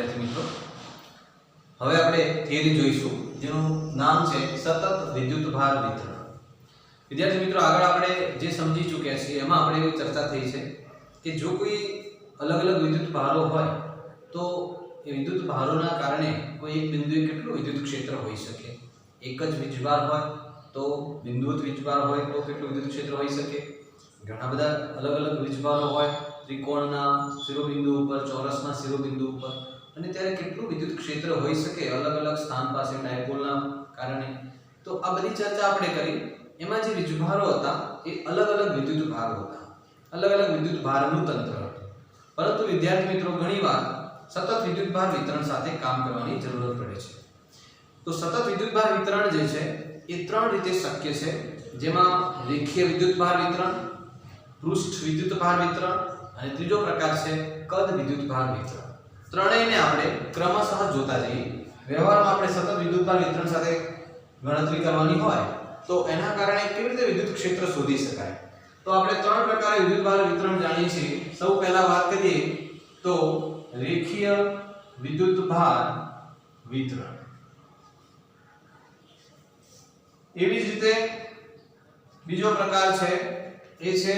વિદ્યાર્થી મિત્રો, હવે આપણે થિયરી જોઈશું જેનું નામ છે સતત વિદ્યુતભાર વિતરણ। વિદ્યાર્થી મિત્રો, આગળ આપણે જે સમજી ચૂક્યા છીએ એમાં આપણે એવી ચર્ચા થઈ છે કે જો કોઈ અલગ અલગ વિદ્યુત ભારો હોય તો એ વિદ્યુત ભારોના કારણે કોઈ એક બિંદુએ કેટલું વિદ્યુત ક્ષેત્ર હોઈ શકે। એક જ વીજભાર હોય તો બિંદુવત વીજભાર હોય તો કેટલું વિદ્યુત ક્ષેત્ર હોઈ શકે। ઘણા બધા અલગ અલગ વીજભારો હોય ત્રિકોણના શિરોબિંદુ ઉપર, ચોરસના શિરોબિંદુ ઉપર, અને ત્યારે કેટલું વિદ્યુત ક્ષેત્ર હોઈ શકે અલગ અલગ સ્થાન પાસે ડાયપોલના કારણે। તો આ બધી ચર્ચા આપણે કરી। એમાં જે વીજભારો હતા એ અલગ અલગ વિદ્યુત ભારો હતા, અલગ અલગ વિદ્યુત ભારનું તંત્ર હતું। પરંતુ વિદ્યાર્થી મિત્રો, ઘણીવાર સતત વિદ્યુતભાર વિતરણ સાથે કામ કરવાની જરૂર પડે છે। તો સતત વિદ્યુતભાર વિતરણ જે છે એ ત્રણ રીતે શક્ય છે, જેમાં રેખીય વિદ્યુતભાર વિતરણ, પૃષ્ઠ વિદ્યુતભાર વિતરણ અને ત્રીજો પ્રકાર છે કદ વિદ્યુતભાર વિતરણ। ત્રણેયને આપણે ક્રમશઃ જોતા જઈએ। વ્યવહારમાં આપણે સતત વિદ્યુતભાર વિતરણ સાથે ગણતરી કરવાની હોય તો એના કારણે કેવી રીતે વિદ્યુત ક્ષેત્ર શોધી શકાય, તો આપણે ત્રણ પ્રકારે વિદ્યુતભાર વિતરણ જાણીએ છીએ। સૌ પહેલા વાત કરીએ તો રેખીય વિદ્યુતભાર વિતરણ। એવી જ રીતે બીજો પ્રકાર છે એ છે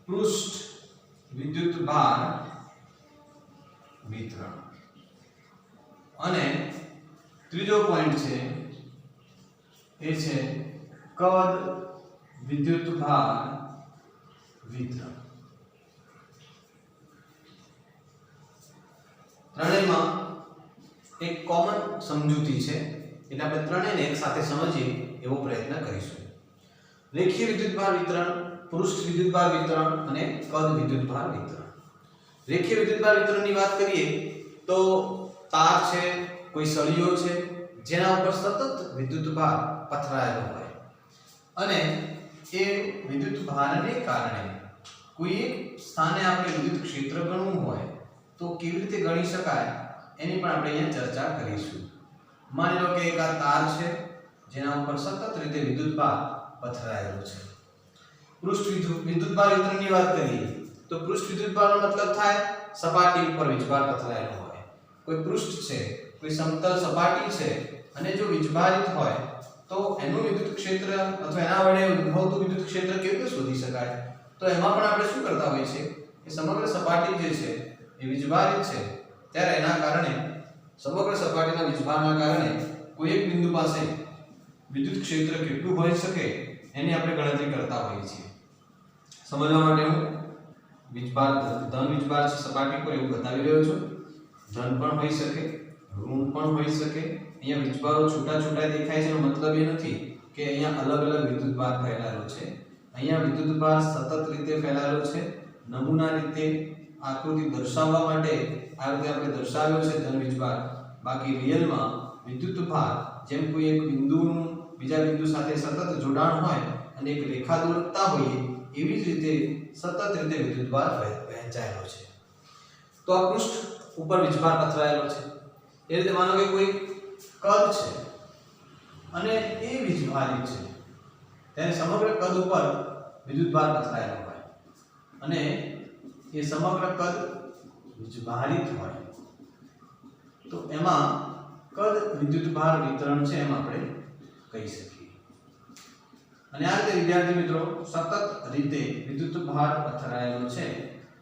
પૃષ્ઠ વિદ્યુતભાર વિતરણ, અને ત્રીજો પોઈન્ટ છે એ છે કદ વિદ્યુતભાર વિતરણ। ત્રણેયમાં એક કોમન સમજૂતી છે, એટલે આપણે ત્રણેયને એક સાથે સમજીએ એવો પ્રયત્ન કરીશું। રેખીય વિદ્યુતભાર વિતરણ, પૃષ્ઠ વિદ્યુતભાર વિતરણ અને કદ વિદ્યુતભાર વિતરણ। રેખીય વિદ્યુતભાર વિતરણની વાત કરીએ તો તાર છે, કોઈ સળિયો છે જેના ઉપર સતત વિદ્યુતભાર પથરાયેલો હોય, અને એ વિદ્યુતભારને કારણે કોઈ એક સ્થાને આપણે વિદ્યુત ક્ષેત્ર ગણવું હોય તો કેવી રીતે ગણી શકાય એની પણ આપણે અહીંયા ચર્ચા કરીશું। માની લો કે એક આ તાર છે જેના ઉપર સતત રીતે વિદ્યુતભાર પથરાયેલો છે। પૃષ્ઠ વિદ્યુતભાર વિતરણની વાત કરીએ તો પૃષ્ઠ વિદ્યુતભારનો મતલબ થાય સપાટી ઉપર વીજભાર પથરાયેલો હોય। કોઈ પૃષ્ઠ છે, કોઈ સમતલ સપાટી છે, અને જો વીજભારિત હોય તો એનું વિદ્યુત ક્ષેત્ર અથવા એના વડે ઉદ્ભવતું વિદ્યુત ક્ષેત્ર કેવી રીતે શોધી શકાય, તો એમાં પણ આપણે શું કરતા હોઈએ છીએ કે સમગ્ર સપાટી જે છે એ વીજભારિત છે, ત્યારે એના કારણે સમગ્ર સપાટીના વીજભારના કારણે કોઈ એક બિંદુ પાસે વિદ્યુત ક્ષેત્ર કેટલું હોઈ શકે એની આપણે ગણતરી કરતા હોઈએ છીએ। સમજવા માટે હું વીજભાર, ધન વીજભાર છે સપાટી પર એવું બતાવી રહ્યો છું। ધન પણ હોઈ શકે, ઋણ પણ હોઈ શકે। અહીંયા વીજભારો છૂટા છૂટા દેખાય છે એનો મતલબ એ નથી કે અહીંયા અલગ અલગ વિદ્યુતભાર ફેલાયેલો છે। અહીંયા વિદ્યુતભાર સતત રીતે ફેલાયેલો છે। નમૂના રીતે આકૃતિ દર્શાવવા માટે આ રીતે આપણે દર્શાવ્યો છે ધન વીજભાર, બાકી રિયલમાં વિદ્યુતભાર જેમ કોઈ એક બિંદુનું બીજા બિંદુ સાથે સતત જોડાણ હોય અને એક રેખા દોરતા હોઈએ એવી જ રીતે સતત રીતે વિદ્યુતભાર વહેંચાયેલો છે। તો આ પૃષ્ઠ ઉપર વીજભાર પથરાયેલો છે, એ રીતે માનો કે કોઈ કદ છે અને એ વીજભારિત છે, ત્યારે સમગ્ર કદ ઉપર વિદ્યુતભાર પથરાયેલો હોય અને એ સમગ્ર કદ વીજભારિત હોય તો એમાં કદ વિદ્યુતભાર વિતરણ છે એમ આપણે કહી શકીએ। અને આ રીતે વિદ્યાર્થી મિત્રો સતત રીતે વિદ્યુતભાર પથરાયેલો છે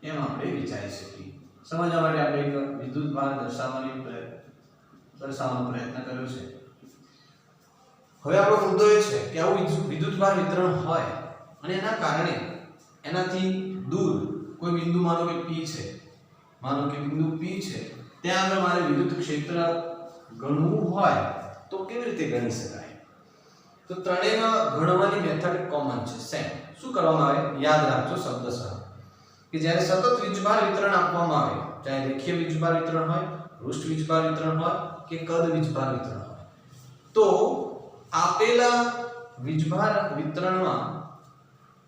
એમ આપણે વિચારી શકીએ। સમજવા માટે આપણે એક વિદ્યુતભાર દર્શાવવાનો પ્રયત્ન કર્યો છે। હવે આપણો મુદ્દો એ છે કે આવું વિદ્યુતભાર વિતરણ હોય અને એના કારણે એનાથી દૂર કોઈ બિંદુ, માનો કે P છે, માનો કે બિંદુ P છે, ત્યાં આગળ મારે વિદ્યુત ક્ષેત્ર ગણવું હોય તો કેવી રીતે ગણી શકાય, તો ત્રણેયમાં ગણવાની મેથડ કોમન છે, સેમ। શું કરવામાં આવે યાદ રાખજો શબ્દશઃ કે જ્યારે સતત વીજભાર વિતરણ આપવામાં આવે, ચાહે રેખીય વીજભાર વિતરણ હોય, પૃષ્ઠ વીજભાર વિતરણ હોય કે કદ વીજભાર વિતરણ હોય, તો આપેલા વીજભાર વિતરણમાં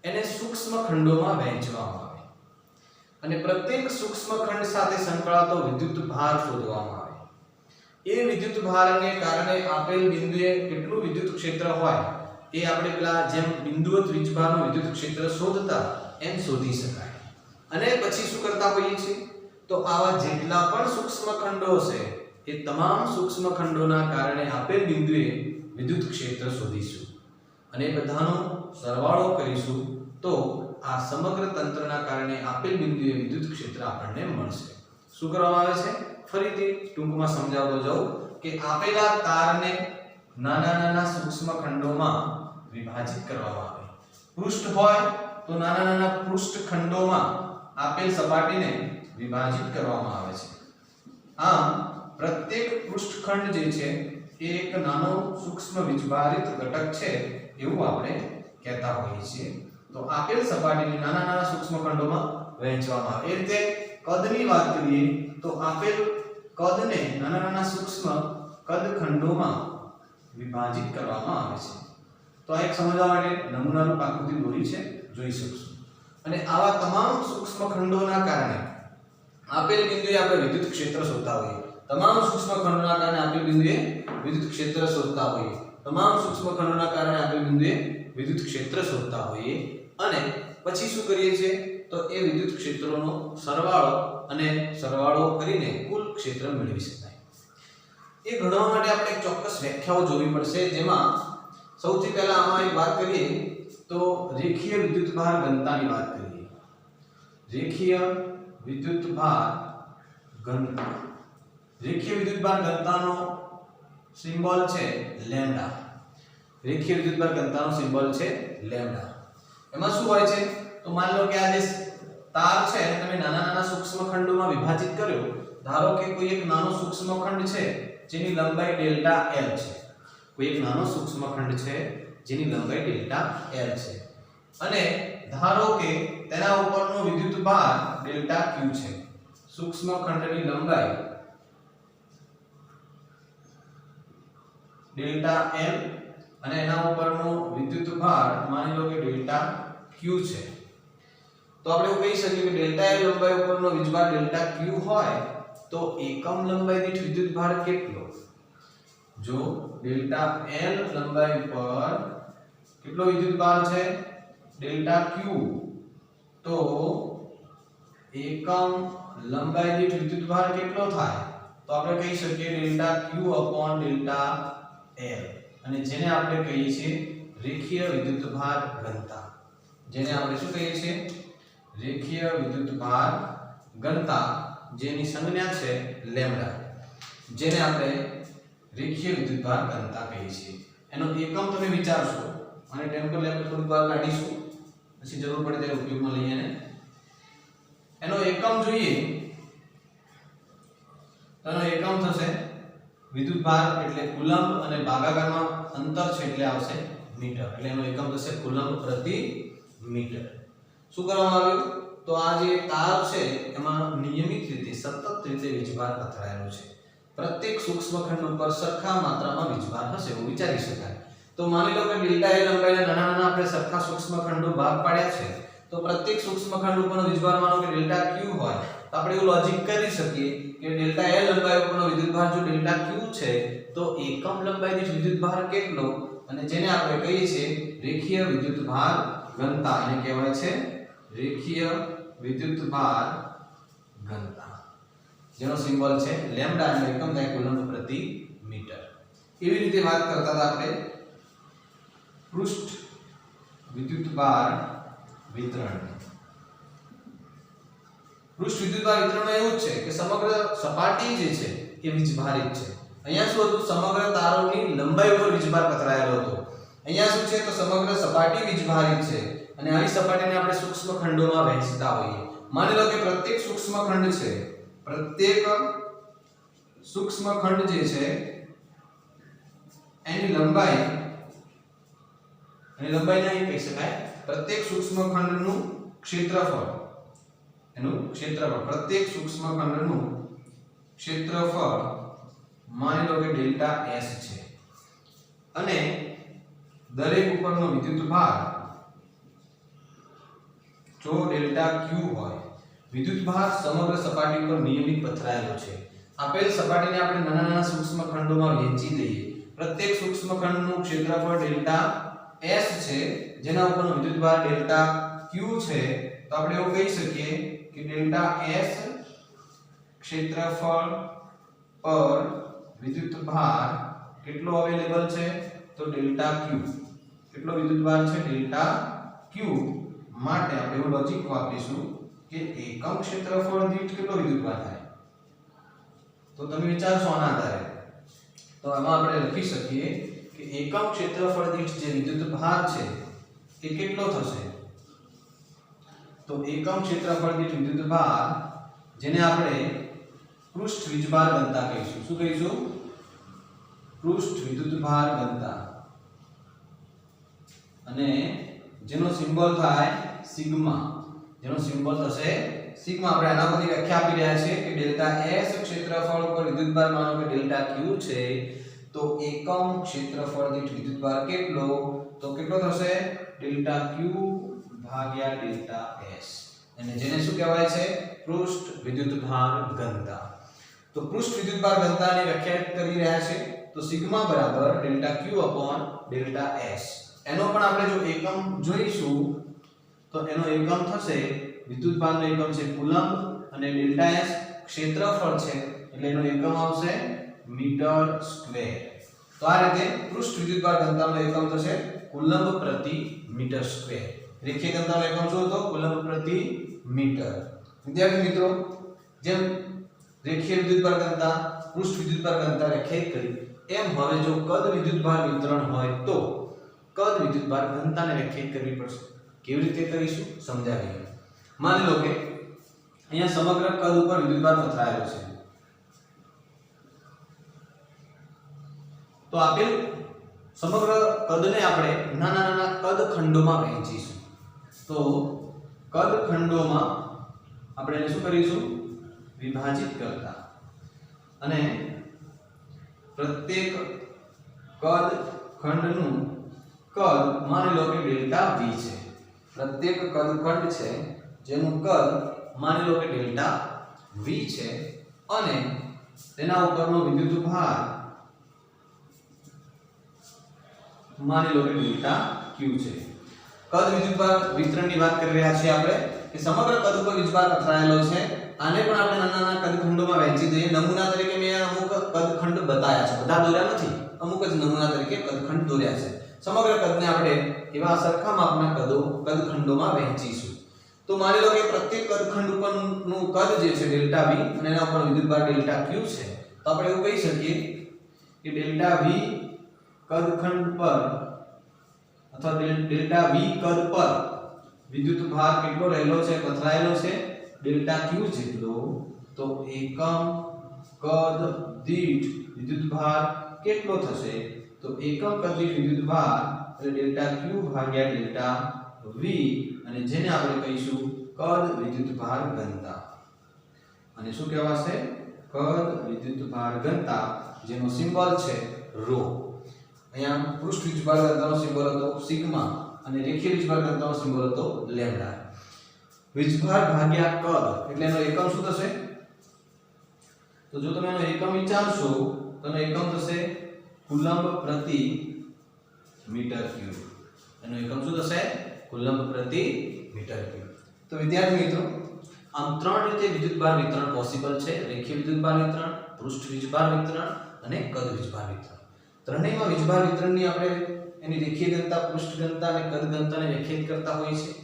એને સૂક્ષ્મ ખંડોમાં વહેંચવામાં આવે અને પ્રત્યેક સૂક્ષ્મ ખંડ સાથે સંકળાતો વિદ્યુતભાર શોધવામાં આવે। એ વિદ્યુતભારને કારણે આપેલ બિંદુએ કેટલું વિદ્યુત ક્ષેત્ર હોય એ આપણે પેલા જેમ બિંદુવત વીજભારનું વિદ્યુત ક્ષેત્ર શોધતા એમ શોધી શકાય। અને પછી શું કરતા હોઈએ છીએ તો આવા જેટલા પણ સૂક્ષ્મ ખંડો છે એ તમામ સૂક્ષ્મ ખંડોના કારણે આપેલ બિંદુએ વિદ્યુત ક્ષેત્ર શોધીશું અને બધાનો સરવાળો કરીશું તો આ સમગ્ર તંત્રના કારણે આપેલ બિંદુએ વિદ્યુત ક્ષેત્ર આપણને મળશે. શું કરવામાં આવે છે? ફરીથી ટૂંકમાં સમજાવતો જાઉં કે આપેલા તારને નાના નાના સૂક્ષ્મ ખંડોમાં વિભાજિત કરવામાં આવે. પૃષ્ઠ હોય તો નાના નાના પૃષ્ઠ ખંડોમાં આપેલ સપાટીને વિભાજિત કરવામાં આવે છે. આમ પ્રત્યેક પૃષ્ઠખંડ જે છે એ એક નાનો સૂક્ષ્મ વીજભારિત ઘટક છે એવું આપણે કહેતા હોઈએ છીએ. તો આપેલ સપાટીને નાના નાના સૂક્ષ્મ ખંડોમાં વહેંચવામાં આવે. એ રીતે કદની વાત કરીએ તો આપેલ કદને નાના નાના સૂક્ષ્મ કદ ખંડોમાં વિભાજિત કરવામાં આવે છે. તો આ એક સમજવા માટે નમૂનારૂપ આકૃતિ દોરી છે, જોઈ શકશો. અને આવા તમામ સૂક્ષ્મ ખંડોના કારણે આપેલ બિંદુએ આપણે વિદ્યુત ક્ષેત્ર શોધતા હોઈએ. તમામ સૂક્ષ્મ ખંડોના કારણે આપેલ બિંદુએ વિદ્યુત ક્ષેત્ર શોધતા હોઈએ. તમામ સૂક્ષ્મ ખંડોના કારણે આપેલ બિંદુએ વિદ્યુત ક્ષેત્ર શોધતા હોઈએ અને પછી શું કરીએ છીએ તો એ વિદ્યુત ક્ષેત્રોનો સરવાળો કરીને કુલ ક્ષેત્ર મેળવી શકાય. એ ગણવા માટે આપણે એક ચોક્કસ વ્યાખ્યાઓ જોવી પડશે, જેમાં સૌથી પહેલા આમાં એક વાત કરીએ તો રેખીય વિદ્યુતભાર ઘનતાની વાત કરીએ. રેખીય વિદ્યુતભાર ઘનતા. રેખીય વિદ્યુતભાર ઘનતાનો સિમ્બોલ છે લેમ્ડા. રેખીય વિદ્યુતભાર ઘનતાનો સિમ્બોલ છે લેમ્ડા. એમાં શું હોય છે તો માની લો કે આ જે તાર છે તમે નાના નાના સૂક્ષ્મ ખંડોમાં વિભાજિત કર્યો. ધારો કે કોઈ એક નાનો સૂક્ષ્મ ખંડ છે જેની લંબાઈ ડેલ્ટા L છે. કોઈ એક નાનો સૂક્ષ્મ ખંડ છે જેની લંબાઈ ડેલ્ટા L છે અને ધારો કે તેના ઉપરનો વિદ્યુતભાર ડેલ્ટા Q છે. સૂક્ષ્મ ખંડની લંબાઈ ડેલ્ટા L અને એના ઉપરનો વિદ્યુતભાર માની લો કે ડેલ્ટા Q છે. તો આપણે એવું કહી શકીએ કે ડેલ્ટા L લંબાઈ ઉપરનો વીજભાર ડેલ્ટા Q હોય તો એકમ લંબાઈ દીઠ વિદ્યુતભાર કેટલો? જો ડેલ્ટા L લંબાઈ પર કેટલો વિદ્યુતભાર છે ડેલ્ટા Q, તો એકમ લંબાઈ દીઠ વિદ્યુતભાર કેટલો થાય? તો આપણે કહી શકીએ ડેલ્ટા Q ડેલ્ટા L, અને જેને આપણે કહીએ છીએ રેખીય વિદ્યુતભાર ઘનતા. જેને આપણે શું કહીએ છીએ? રેખીય વિદ્યુતભાર ઘનતા, જેની સંજ્ઞા છે લેમ્ડા, જેને આપણે રેખીય વિદ્યુતભાર ઘનતા કહીએ છીએ. એનો એકમ તમે વિચારશો અને ટેમ્પરેચર આપણે થોડીક વાર કાઢીશું, પછી જરૂર પડે ત્યારે ઉપયોગમાં લઈએ ને. એનો એકમ જોઈએ તો એનો એકમ થશે વિદ્યુતભાર એટલે કુલંબ અને ભાગાકારમાં અંતર છે એટલે આવશે મીટર. એટલે એનો એકમ થશે કુલંબ પ્રતિ મીટર. શું કરવામાં આવ્યું તો આ જે તાર છે એમાં નિયમિત રીતે સતત રીતે વીજભાર પથરાયેલો છે. પ્રત્યેક સૂક્ષ્મ ખંડ ઉપર સરખા માત્રામાં વીજભાર હશે એવું વિચારી શકાય. તો માની લો કે ડેલ્ટા L લંબાઈના નાના નાના આપણે સરખા સૂક્ષ્મ ખંડો ભાગ પાડ્યા છે, તો પ્રત્યેક સૂક્ષ્મ ખંડ ઉપરનો વીજભાર માનો કે ડેલ્ટા Q હોય તો આપણે એવું લોજિક કરી શકીએ કે ડેલ્ટા L લંબાઈ ઉપરનો વિદ્યુતભાર જો ડેલ્ટા Q છે તો એકમ લંબાઈ દીઠ વિદ્યુતભાર કેટલો? અને જેને આપણે કહીએ છીએ રેખીય વિદ્યુતભાર ઘનતા. એને કહેવાય છે રેખીય વિદ્યુતભાર ઘનતા, જેનો સિમ્બોલ છે લેમ્ડા અને એકમ થાય કુલંબ પ્રતિ મીટર. એવી રીતે વાત કરતા હતા આપણે પૃષ્ઠ વિદ્યુતભાર વિતરણ. પૃષ્ઠ વિદ્યુતભાર વિતરણમાં એવું છે કે સમગ્ર સપાટી જે છે એ વીજભારિત છે. અહીંયા શું હતું? સમગ્ર તારોની લંબાઈ ઉપર વીજભાર પથરાયેલો હતો. અહીંયા શું છે તો સમગ્ર સપાટી વીજભારિત છે અને આવી સપાટીને આપણે સૂક્ષ્મ ખંડોમાં વહેંચતા હોઈએ. માની લો કે પ્રત્યેક સૂક્ષ્મ ખંડ છે, પ્રત્યેક સૂક્ષ્મ ખંડ જે છે એની લંબાઈ નહીં કહી શકાય, પ્રત્યેક સૂક્ષ્મ ખંડનું ક્ષેત્રફળ, પ્રત્યેક સૂક્ષ્મ ખંડનું ક્ષેત્રફળ માની લો કે ડેલ્ટા S છે અને દરેક ઉપરનો વિદ્યુતભાર જો ડેલ્ટા Q હોય. વિદ્યુતભાર સમગ્ર સપાટી પર નિયમિત પથરાયેલો છે. આપેલ સપાટીને આપણે નાના નાના સૂક્ષ્મ ખંડોમાં વહેંચી દઈએ. પ્રત્યેક સૂક્ષ્મ ખંડનું ક્ષેત્રફળ ડેલ્ટા S છે, જેના ઉપરનો વિદ્યુતભાર ડેલ્ટા Q છે. તો આપણે એવું કહી શકીએ કે ડેલ્ટા S ક્ષેત્રફળ પર વિદ્યુત ભાર કેટલો અવેલેબલ છે તો ડેલ્ટા ક્યુ કેટલો વિદ્યુત ભાર છે ડેલ્ટા ક્યુ માટે આપણે એવું લોજિક વાપરીશું કે એકમ ક્ષેત્રફળ દીઠ કેટલો વિદ્યુત ભાર થાય તો તમે વિચારશો આના આધારે તો આમાં આપણે લખી શકીએ કે એકમ ક્ષેત્રફળ દીઠ જે વિદ્યુત ભાર છે એ કેટલો થશે તો એકમ ક્ષેત્રફળ દીઠ વિદ્યુત ભાર જેને આપણે પૃષ્ઠ વીજભાર ઘનતા કહીશું શું કહીશું પૃષ્ઠ વિદ્યુત ભાર ઘનતા અને જેનો સિમ્બોલ થાય સિગ્મા જેનો સિમ્બોલ થશે સિગ્મા આપણે આના પરથી વ્યાખ્યા આપી રહ્યા છે કે ડેલ્ટા S ક્ષેત્રફળ ઉપર વિદ્યુતભાર માનો કે ડેલ્ટા Q છે તો એકમ ક્ષેત્રફળ દીઠ વિદ્યુતભાર કેટલો તો કેટલો થશે ડેલ્ટા Q ભાગ્યા ડેલ્ટા S અને જેને શું કહેવાય છે પૃષ્ઠ વિદ્યુતભાર ઘનતા તો પૃષ્ઠ વિદ્યુતભાર ઘનતાને વ્યાખ્યાયિત કરી રહ્યા છે તો સિગ્મા બરાબર ડેલ્ટા Q ડેલ્ટા S એનો પણ આપણે જો એકમ જોઈશું તો એનો એકમ થશે વિદ્યુતભારનો એકમ છે કુલમ્બ અને ડેલ્ટા S ક્ષેત્રફળ છે એટલે એનો એકમ આવશે મીટર સ્ક્વેર તો આ રીતે પૃષ્ઠ વિદ્યુતભાર ઘનતાનો એકમ થશે કુલમ્બ પ્રતિ મીટર સ્ક્વેર રેખીય ઘનતાનો એકમ શું હતો કુલમ્બ પ્રતિ મીટર વિદ્યાર્થી મિત્રો જેમ રેખીય વિદ્યુતભાર ઘનતા પૃષ્ઠ વિદ્યુતભાર ઘનતા વ્યાખ્યાયિત કરી એમ હવે જો કદ વિદ્યુતભાર વિતરણ હોય તો કદ વિદ્યુતભાર ઘનતાને વ્યાખ્યાયિત કરવી પડશે કેવી રીતે કરીશું સમજાવીએ માની લો કે અહીંયા સમગ્ર કદ ઉપર વિદ્યુતભાર પથરાયેલો છે તો આપેલ સમગ્ર કદને આપણે નાના નાના કદ ખંડોમાં વહેંચીશું તો કદ ખંડોમાં આપણે એને શું કરીશું વિભાજિત કરતા અને પ્રત્યેક કદ ખંડનું કદ માની લો કે ડેલ્ટા V છે પ્રત્યેક કદ ખંડ છે જેનું કદ માની લો કે ડેલ્ટા V છે અને તેના ઉપરનો વિદ્યુત ભાર માની લો કે ડેલ્ટા Q છે કદ વિદ્યુતભાર વિતરણની વાત કરી રહ્યા છીએ આપણે કે સમગ્ર કદ ઉપર વિદ્યુતભાર પથરાયેલો છે આને પણ આપણે નાના નાના કદ ખંડોમાં વહેંચી દઈએ નમૂના તરીકે મેં અમુક કદ ખંડ બતાવ્યા છે બધા દોર્યા નથી અમુક જ નમૂના તરીકે કદ ખંડ દોર્યા છે સમગ્ર કદને આપણે એવા સરખા માપના કદ ખંડોમાં વહેંચીશું તો માની લો કે પ્રત્યેક કદ ખંડ ઉપરનું કદ જે છે ડેલ્ટા V અને એના ઉપર વિદ્યુતભાર ડેલ્ટા Q છે તો આપણે એવું કહી શકીએ કે ડેલ્ટા V કદ ખંડ પર અથવા ડેલ્ટા V કદ પર વિદ્યુત ભાર કેટલો રહેલો છે પથરાયેલો છે ડેલ્ટા Q જેટલો તો એકમ કદ દીઠ વિદ્યુત ભાર કેટલો થશે તો એકમ કદ દીઠ વિદ્યુત ભાર એટલે ડેલ્ટા Q ભાગ્યા ડેલ્ટા V અને જેને આપણે કહીશું કદ વિદ્યુત ભાર ઘનતા અને શું કહેવાશે કદ વિદ્યુત ભાર ઘનતા જેનો સિમ્બોલ છે ρ અહીંયા પૃષ્ઠ વિદ્યુતભાર ઘનતાનો સિમ્બોલ હતો સિગ્મા અને રેખીય વિદ્યુતભાર ઘનતાનો સિમ્બોલ હતો લેમ્ડા વિદ્યુતભાર ભાગ્યા કદ એટલે એનો એકમ શું થશે તો જો તમે એનો એકમ વિચારશો તો એનો એકમ થશે કુલમ્બ પ્રતિ મીટર ક્યુબ એનો એકમ શું થશે કુલમ્બ પ્રતિ મીટર ક્યુબ તો વિદ્યાર્થી મિત્રો આમ ત્રણ રીતે વિદ્યુતભાર વિતરણ પોસિબલ છે રેખીય વિદ્યુતભાર વિતરણ પૃષ્ઠ વિદ્યુતભાર વિતરણ અને કદ વિદ્યુતભાર વિતરણ ત્રણેયમાં વિદ્યુતભાર વિતરણની આપણે એની રેખીય ઘનતા પૃષ્ઠ ઘનતા અને કદ ઘનતાને વ્યાખ્યાયિત કરતા હોઈએ છીએ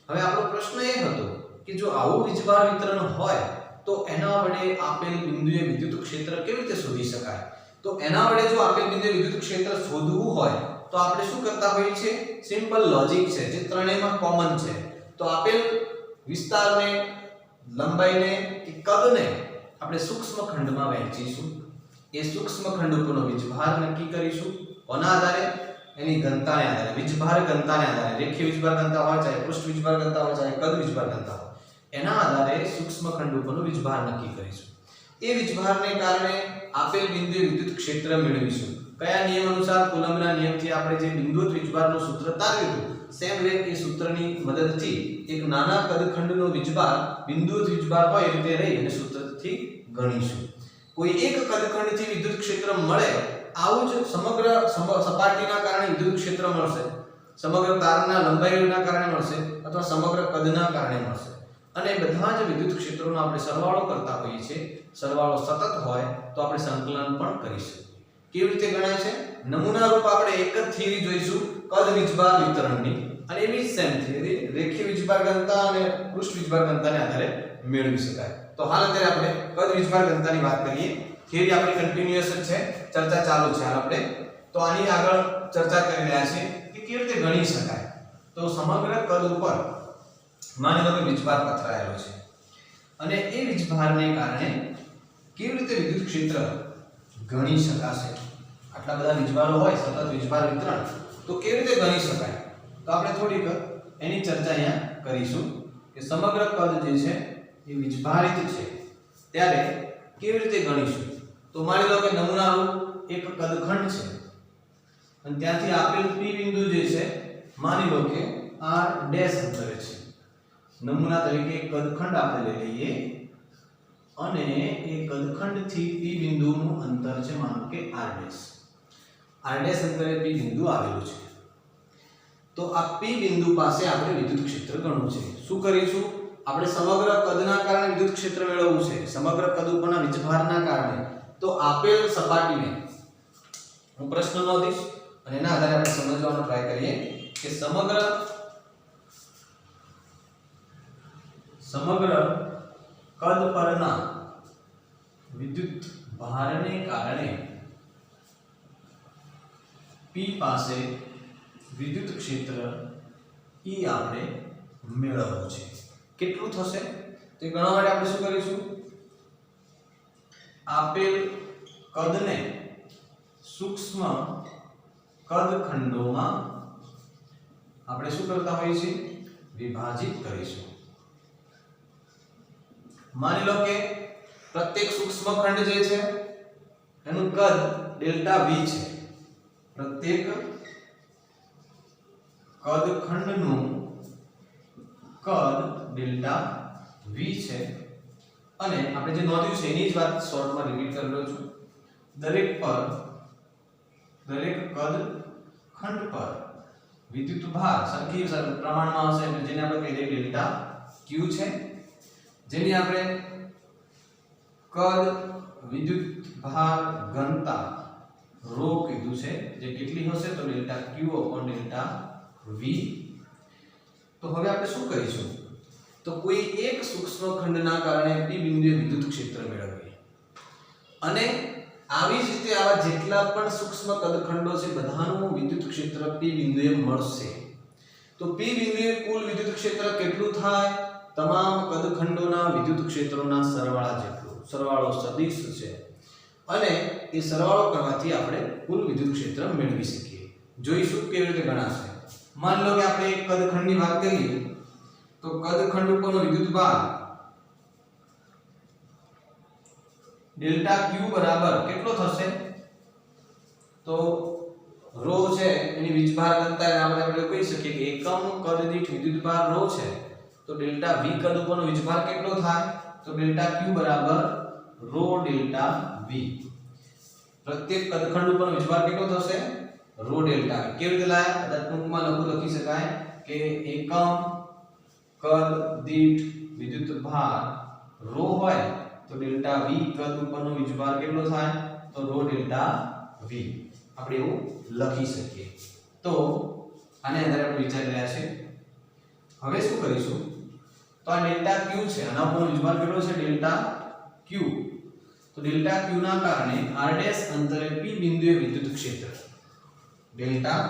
હવે આપણો પ્રશ્ન એ હતો કે જો આવું વિદ્યુતભાર વિતરણ હોય તો એના વડે આપેલ બિંદુએ વિદ્યુત ક્ષેત્ર કેવી રીતે શોધી શકાય તો એના વડે જો આપેલ બિંદુએ વિદ્યુત ક્ષેત્ર શોધવું હોય તો આપણે શું કરતા હોઈએ છીએ સિમ્પલ લોજિક છે જે ત્રણેયમાં કોમન છે તો આપેલ વિસ્તારને લંબાઈને કે કદને આપણે સૂક્ષ્મ ખંડમાં વહેંચીશું એ સૂક્ષ્મ ખંડ ઉપરનો વીજભાર નક્કી કરીશું કોના આધારે એની ઘનતાને આધારે વીજભાર ઘનતાને આધારે રેખીય વીજભાર ઘનતા હોય ચાહે પૃષ્ઠ વીજભાર ઘનતા હોય ચાહે કદ વીજભાર ઘનતા હોય એના આધારે સૂક્ષ્મ ખંડ ઉપરનો વીજભાર નક્કી કરીશું એ વીજભારને કારણે આપેલ બિંદુએ વિદ્યુત ક્ષેત્ર મેળવીશું કયા નિયમ અનુસાર કુલમ્બના નિયમથી આપણે જે બિંદુવત વીજભારનું સૂત્ર તારવ્યું હતું સેમ વે એ સૂત્રની મદદથી એક નાના કદખંડનો વીજભાર બિંદુવત વીજભાર હોય એ રીતે રહી અને સૂત્રથી ગણીશું કોઈ એક કદખંડથી વિદ્યુત ક્ષેત્ર મળે આવું જ સમગ્ર સપાટીના કારણે વિદ્યુત ક્ષેત્ર મળશે સમગ્ર તારના લંબાઈના કારણે મળશે અથવા સમગ્ર કદના કારણે મળશે અને બધા જ વિદ્યુત ક્ષેત્રોનો આપણે સરવાળો કરતા હોઈએ છીએ સરવાળો સતત હોય તો આપણે સંકલન પણ કરી શકીએ. કેવી રીતે ગણાય છે? નમૂના રૂપ આપણે એક જ થિયરી જોઈશું કદ વીજભાર વિતરણની, અને એવી જ સેમ થિયરી રેખીય વીજભાર ઘનતા અને પૃષ્ઠ વીજભાર ઘનતાને આધારે મેળવી શકાય. તો હાલ અત્યારે આપણે કદ વીજભાર ઘનતાની વાત કરીએ. થિયરી આપણી કન્ટિન્યુઅસ જ છે, ચર્ચા ચાલુ છે. હાલ આપણે તો આની આગળ ચર્ચા કરી રહ્યા છીએ કે કેવી રીતે ગણી શકાય. તો સમગ્ર કદ ઉપર માની લો કે વીજભાર પથરાયેલો છે અને એ વીજભારને કારણે કેવી રીતે વિદ્યુત ક્ષેત્ર ગણી શકાશે. આટલા બધા વીજભારો હોય, સતત વીજભાર વિતરણ, તો કેવી રીતે ગણી શકાય? તો આપણે થોડીક એની ચર્ચા અહીંયા કરીશું કે સમગ્ર કદ જે છે એ વીજભારિત છે ત્યારે કેવી રીતે ગણીશું. તો માની લો કે નમૂના રૂપ એક કદખંડ છે અને ત્યાંથી આપેલ P બિંદુ જે છે માની લો કે r ડેશ અંતરે છે. નમૂના તરીકે એક કદખંડ આપણે લઈ લઈએ અને એ કદખંડથી P બિંદુનું અંતર છે માનો કે r ડેશ. r ડેશ અંતરે P બિંદુ આવેલું છે. તો આ P બિંદુ પાસે આપણે વિદ્યુત ક્ષેત્ર ગણવું છે. શું કરીશું? આપણે સમગ્ર કદના કારણે વિદ્યુત ક્ષેત્ર મેળવવું છે, સમગ્ર કદ ઉપરના વીજભારના કારણે. તો આપેલ સપાટીને હું પ્રશ્ન નોંધીશ અને એના આધારે આપણે સમજવાનો ટ્રાય કરીએ કે સમગ્ર કદ પરના વિદ્યુત ભારને કારણે P પાસે વિદ્યુત ક્ષેત્ર E આપણે મેળવવું છે. કેટલું થશે તે ગણવા માટે આપણે શું કરીશું? આપેલ કદને સૂક્ષ્મ કદખંડોમાં આપણે શું કરતા હોઈએ છીએ? વિભાજિત કરીશું. માની લો કે પ્રત્યેક સૂક્ષ્મ ખંડ જે છે એનું કદ ડેલ્ટા V છે. પ્રત્યેક કદખંડનું કદ ડેલ્ટા V છે અને આપણે જે નોંધ્યું છે એની જ વાત શોર્ટમાં રિપીટ કરી રહ્યો છું. દરેક કદખંડ પર વિદ્યુત ભાર સરખી પ્રમાણમાં હશે એટલે જેને આપણે કહીએ ડેલ્ટા Q છે, જેની આપણે કદ વિદ્યુત ભાર ઘનતા rho કીધું છે, જે કેટલી હશે તો ડેલ્ટા Q ડેલ્ટા V. તો હવે આપણે શું કરીશું? તો કોઈ એક સૂક્ષ્મ ખંડના કારણે P બિંદુએ વિદ્યુત ક્ષેત્ર મેળવીએ અને આવી જ રીતે આવા જેટલા પણ સૂક્ષ્મ કદખંડો છે બધાનું વિદ્યુત ક્ષેત્ર P બિંદુએ મળશે. તો P બિંદુએ કુલ વિદ્યુત ક્ષેત્ર કેટલું થાય? તમામ કદખંડોના વિદ્યુત ક્ષેત્રોના સરવાળા જેટલું. સરવાળો સદિશ છે અને એ સરવાળો કરવાથી આપણે કુલ વિદ્યુત ક્ષેત્ર મેળવી શકીએ. જોઈશું કેવી રીતે ગણાશે. માની લો કે આપણે એક કદખંડની વાત કરીએ તો કદખંડ ઉપરનો વિદ્યુત ભાર ડેલ્ટા Q બરાબર કેટલો થશે? તો rho છે એની વીજભાર ઘનતા આપણે કહી શકીએ કે એકમ કદ દીઠ વિદ્યુત ભાર rho છે તો ડેલ્ટા V કદ ઉપરનો વીજભાર કેટલો થાય? તો ડેલ્ટા Q બરાબર rho ડેલ્ટા V. પ્રત્યેક કદખંડ ઉપરનો વીજભાર કેટલો થશે? rho delta V. કેવી રીતે લાયા? કદાચ ટૂંકમાં લખી શકાય કે એકમ કદ દીઠ વિદ્યુત ભાર rho હોય તો ડેલ્ટા V કદ ઉપરનો વીજભાર કેટલો થાય? તો rho ડેલ્ટા V. આપણે એવું લખી શકીએ. તો આને આધારે આપણે વિચારી રહ્યા છે. હવે શું કરીશું? તો આ ડેલ્ટા Q છે, આના ઉપરનો વીજભાર કેટલો છે? Delta Q. તો ડેલ્ટા Q ના કારણે r ડેશ અંતરે P બિંદુએ વિદ્યુત ક્ષેત્ર ડેલ્ટા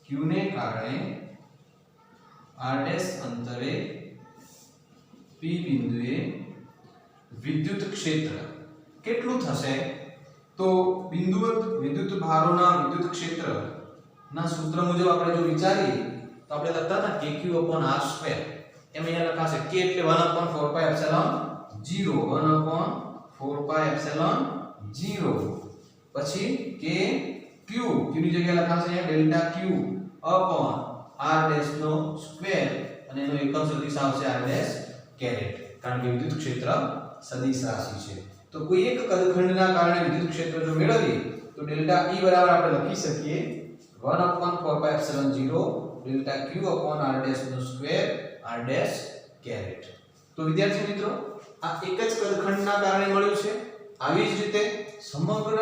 Q ને કારણે r ડેશ અંતરે P બિંદુએ વિદ્યુત ક્ષેત્ર કેટલું થશે? તો બિંદુવત વિદ્યુત ભારોના વિદ્યુત ક્ષેત્રના સૂત્ર મુજબ આપણે જો વિચારીએ તો આપણે લખતા હતા kq/r². એમ અહીંયા લખાશે k એટલે 1/4πε0 પછી k q ની જગ્યાએ લખાશે અહીંયા ડેલ્ટા q r ડેશ નો સ્ક્વેર અને એનો એકમ સદિશ આવશે r ડેશ કેરેટ, કારણ કે વિદ્યુત ક્ષેત્ર સદિશ રાશિ છે. તો કોઈ એક કદખંડના કારણે વિદ્યુત ક્ષેત્ર જો મેળવીએ તો ડેલ્ટા E બરાબર આપણે લખી શકીએ 1/4πε0 ડેલ્ટા q r ડેશ નો સ્ક્વેર r ડેશ કેરેટ. તો વિદ્યાર્થી મિત્રો આ એક જ કદખંડના કારણે મળ્યું છે. આવી જ રીતે સમગ્ર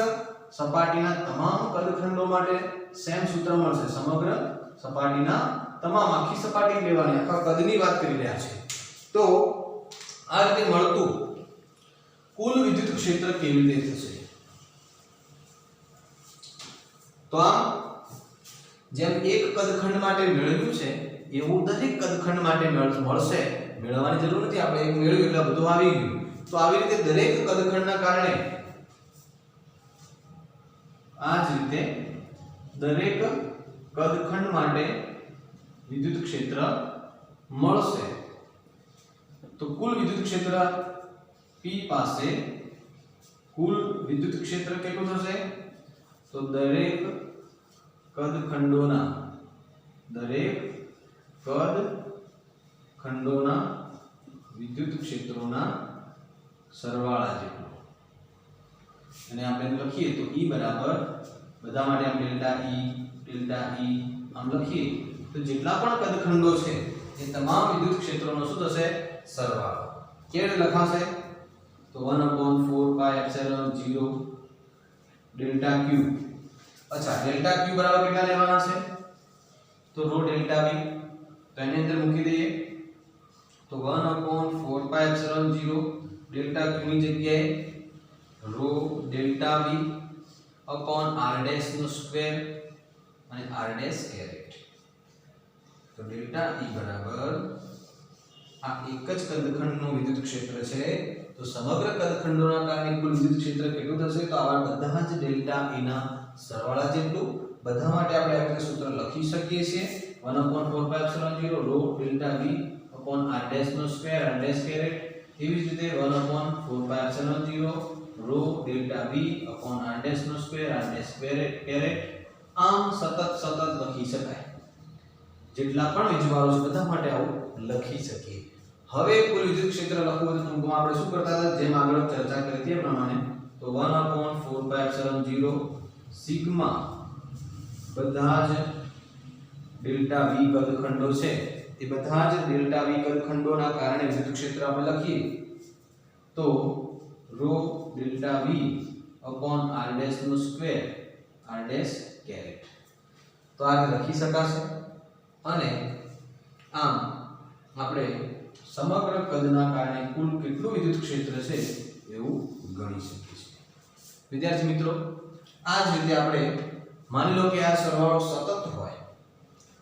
સપાટીના તમામ કદખંડો માટે સેમ સૂત્ર મળશે. સમગ્ર સપાટીના તમામ આખી સપાટી લેવાની, આખા કદની વાત કરી રહ્યા છે. તો આ રીતે મળતું કુલ વિદ્યુત ક્ષેત્ર કેવી રીતે થશે? તો આમ જેમ એક કદખંડ માટે મેળવ્યું છે એવું દરેક કદખંડ માટે મળશે. મેળવવાની જરૂર નથી, આપણે એક મેળવ્યું એટલે બધું આવી ગયું. તો આવી રીતે દરેક કદખંડના કારણે આ જ રીતે દરેક કદખંડ માટે વિદ્યુત ક્ષેત્ર મળશે. તો કુલ વિદ્યુત ક્ષેત્ર P પાસે કુલ વિદ્યુત ક્ષેત્ર કેટલું થશે? તો દરેક કદખંડોના વિદ્યુત ક્ષેત્રોના સરવાળા જેટલું. અને આપણે લખીએ તો E બરાબર બધા માટે આમ ડેલ્ટા E આમ લખીએ તો જેટલા પણ કદખંડો છે એ તમામ વિદ્યુત ક્ષેત્રોનો શું થશે? સરવાળો. કેવી રીતે લખાશે? તો 1/4πε0 ડેલ્ટા Q. અચ્છા, ડેલ્ટા Q બરાબર કેટલા લેવાના છે? તો ρ ડેલ્ટા V. તો એની અંદર મૂકી દઈએ તો 1/4πε0 ડેલ્ટા Q ની જગ્યાએ ρ delta V upon r dash નો સ્ક્વેર અને r dash કેરેટ. તો ડેલ્ટા E બરાબર આ એક જ કદખંડનું વિદ્યુત ક્ષેત્ર છે. તો સમગ્ર કદખંડોના કારણે કુલ વિદ્યુત ક્ષેત્ર કેટલું થશે? તો આવા બધા જ ડેલ્ટા E ના સરવાળા જેટલું. બધા માટે આપણે આ રીતે સૂત્ર લખી શકીએ છીએ 1/4πε0 ρ delta V upon r dash નો સ્ક્વેર r dash કેરેટ. એવી જ રીતે 1/4πε0 ρ delta V upon r dash નો સ્ક્વેર r dash કેરેટ. આમ સતત લખી શકાય. જેટલા પણ વીજભારો છે બધા માટે આવું લખી શકીએ. હવે કુલ વિદ્યુત ક્ષેત્ર લખવું હોય તો ટૂંકમાં આપણે શું કરતા હતા? જેમ આગળ ચર્ચા કરી તે પ્રમાણે તો 1/4πε0 સિગ્મા બધા જ ડેલ્ટા V કદખંડો છે એ બધા જ ડેલ્ટા V કદખંડોના કારણે વિદ્યુત ક્ષેત્ર આપણે લખીએ તો ρ delta V upon r dash નો સ્ક્વેર r dash કેરેટ. તો આ લખી શકાશે. અને આમ આપણે સમગ્ર કદના કારણે કુલ કેટલું વિદ્યુત ક્ષેત્ર છે એવું ગણી શકીએ છીએ. વિદ્યાર્થી મિત્રો, આ જ રીતે આપણે માની લો કે આ સરવાળો સતત હોય.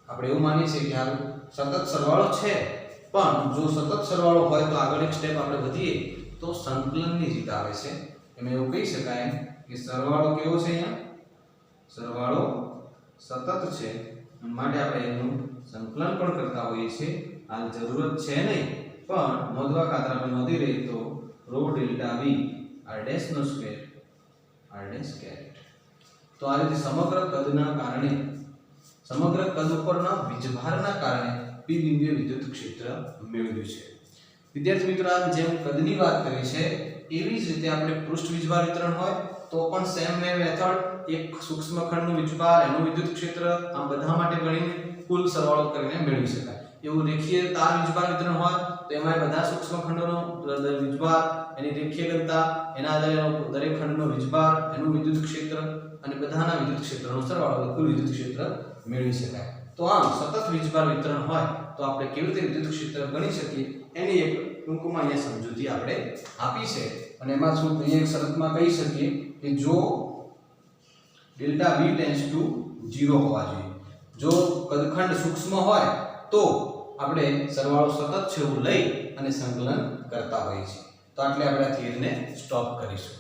આપણે એવું માનીએ છીએ કે આ સતત સરવાળો છે, પણ જો સતત સરવાળો હોય તો આગળ એક સ્ટેપ આપણે વધીએ તો સંકલનની રીત આવે છે. એમાં એવું કહી શકાય કે સરવાળો કેવો છે? અહીંયા સરવાળો સતત છે માટે આપણે એનું સંકલન પણ કરતા હોઈએ છીએ. હાલ જરૂરત છે નહીં, પણ નોંધવા ખાતર આપણે નોંધી લઈએ તો ρ ડેલ્ટા V r dash નો સ્ક્વેર r dash કેરેટ. તો આ રીતે સમગ્ર કદના કારણે સમગ્ર કદ ઉપરના વીજભારના કારણે P બિંદુએ વિદ્યુત ક્ષેત્ર મેળવ્યું છે. વિદ્યાર્થી મિત્રો, આમ જેમ કદની વાત કરી છે એવી જ રીતે આપણે પૃષ્ઠ વીજભાર વિતરણ હોય તો પણ સેમ મેથડ એક સૂક્ષ્મ ખંડનું વીજભાર એનું વિદ્યુત ક્ષેત્ર આમ બધા માટે ગણીને કુલ સરવાળો કરીને મેળવી શકાય. એવું રેખીય તાર વીજભાર વિતરણ હોય તો એમાં બધા સૂક્ષ્મ ખંડોનો વીજભાર, એની રેખીય ઘનતા, એના આધારે દરેક ખંડનો વીજભાર, એનું વિદ્યુત ક્ષેત્ર અને બધાના વિદ્યુત ક્ષેત્રનો સરવાળો કુલ વિદ્યુત ક્ષેત્ર મેળવી શકાય. તો આમ સતત વીજભાર વિતરણ હોય તો આપણે કેવી રીતે વિદ્યુત ક્ષેત્ર ગણી શકીએ એની એક ટૂંકમાં અહીંયા સમજૂતી આપણે આપી છે. અને એમાં શું એક શરતમાં કહી શકીએ કે જો ડેલ્ટા V ટેન્ડ્સ ટુ 0 હોવા જોઈએ. જો કદખંડ સૂક્ષ્મ હોય તો આપણે સરવાળો સતત છે એવું લઈ અને સંકલન કરતા હોઈએ છીએ. તો આટલે આપણે આ થિયરીને સ્ટોપ કરીશું.